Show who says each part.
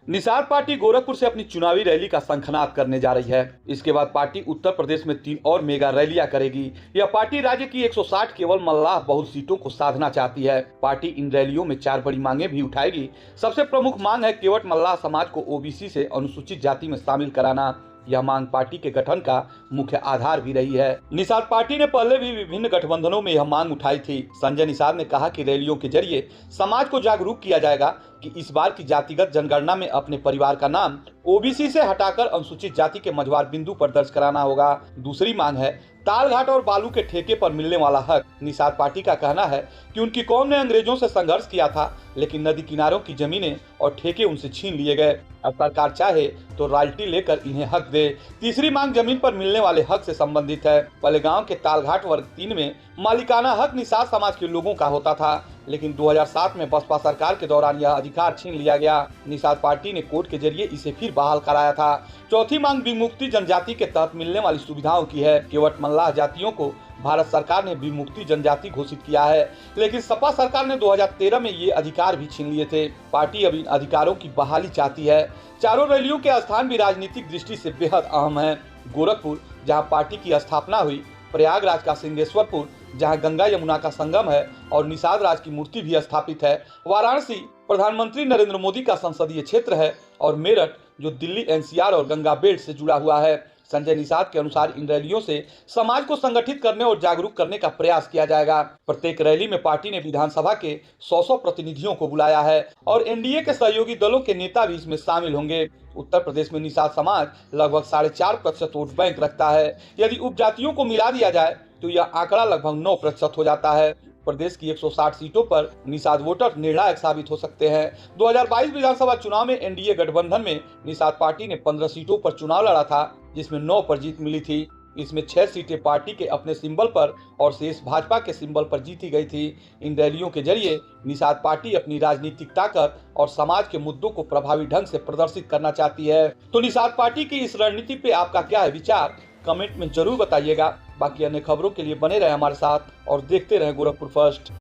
Speaker 1: Nishad party Gorakhpur से अपनी चुनावी रैली का शंखनाद करने जा रही है। इसके बाद पार्टी उत्तर प्रदेश में 3 और मेगा रैलियां करेगी। यह पार्टी राज्य की 160 केवल मल्लाह बहुल सीटों को साधना चाहती है। पार्टी इन रैलियों में 4 बड़ी मांगे भी उठाएगी। सबसे प्रमुख मांग है केवट मल्लाह समाज को ओबीसी से अनुसूचित जाति में शामिल कराना। यह मांग पार्टी के गठन का मुख्य आधार भी रही है। निषाद पार्टी ने पहले भी विभिन्न गठबंधनों में यह मांग उठाई थी। संजय निषाद ने कहा कि रैलियों के जरिए समाज को जागरूक किया जाएगा कि इस बार की जातिगत जनगणना में अपने परिवार का नाम ओबीसी से हटाकर अनुसूचित जाति के मझवार बिंदु पर दर्ज कराना होगा। दूसरी मांग है तालघाट और बालू के ठेके पर मिलने वाला हक। निषाद पार्टी का कहना है कि उनकी कौम ने अंग्रेजों से संघर्ष किया था, लेकिन नदी किनारों की जमीनें और ठेके उनसे छीन लिए गए। अब सरकार चाहे तो रॉयल्टी लेकर इन्हें हक दे। तीसरी मांग जमीन पर मिलने वाले हक से संबंधित है। पहले गांव के तालघाट वर्ग 3 में मालिकाना हक निषाद समाज के लोगों का होता था, लेकिन 2007 में बसपा सरकार के दौरान यह अधिकार छीन लिया गया। निषाद पार्टी ने कोर्ट के जरिए इसे फिर बहाल कराया था। चौथी मांग विमुक्ति जनजाति के तहत मिलने वाली सुविधाओं की है। केवट मल्लाह जातियों को भारत सरकार ने विमुक्ति जनजाति घोषित किया है, लेकिन सपा सरकार ने 2013 में ये अधिकार भी छीन लिए थे। पार्टी अब इन अधिकारों की बहाली चाहती है। चारों रैलियों के स्थान भी राजनीतिक दृष्टि से बेहद अहम है। गोरखपुर, जहां पार्टी की स्थापना हुई, प्रयागराज का सिंहेश्वरपुर, जहां गंगा यमुना का संगम है और निषाद राज की मूर्ति भी स्थापित है, वाराणसी प्रधानमंत्री नरेंद्र मोदी का संसदीय क्षेत्र है, और मेरठ जो दिल्ली एनसीआर और गंगा बेल्ट से जुड़ा हुआ है। संजय निषाद के अनुसार इन रैलियों से समाज को संगठित करने और जागरूक करने का प्रयास किया जाएगा। प्रत्येक रैली में पार्टी ने विधानसभा के 100 प्रतिनिधियों को बुलाया है और एनडीए के सहयोगी दलों के नेता भी इसमें शामिल होंगे। उत्तर प्रदेश में निषाद समाज लगभग 4.5% वोट बैंक रखता है। यदि उपजातियों को मिला दिया जाए तो यह आंकड़ा लगभग 9% हो जाता है। प्रदेश की 160 सीटों पर निषाद वोटर निर्णायक साबित हो सकते हैं। 2022 विधानसभा चुनाव में एनडीए गठबंधन में निषाद पार्टी ने 15 सीटों पर चुनाव लड़ा था, जिसमें 9 पर जीत मिली थी। इसमें 6 सीटें पार्टी के अपने सिंबल पर और शेष भाजपा के सिंबल पर जीती गई थी। इन रैलियों के जरिए निषाद पार्टी अपनी राजनीतिक ताकत और समाज के मुद्दों को प्रभावी ढंग से प्रदर्शित करना चाहती है। तो निषाद पार्टी की इस रणनीति पे आपका क्या है विचार, कमेंट में जरूर बताइएगा। बाकी अन्य खबरों के लिए बने रहे हमारे साथ और देखते रहे गोरखपुर फर्स्ट।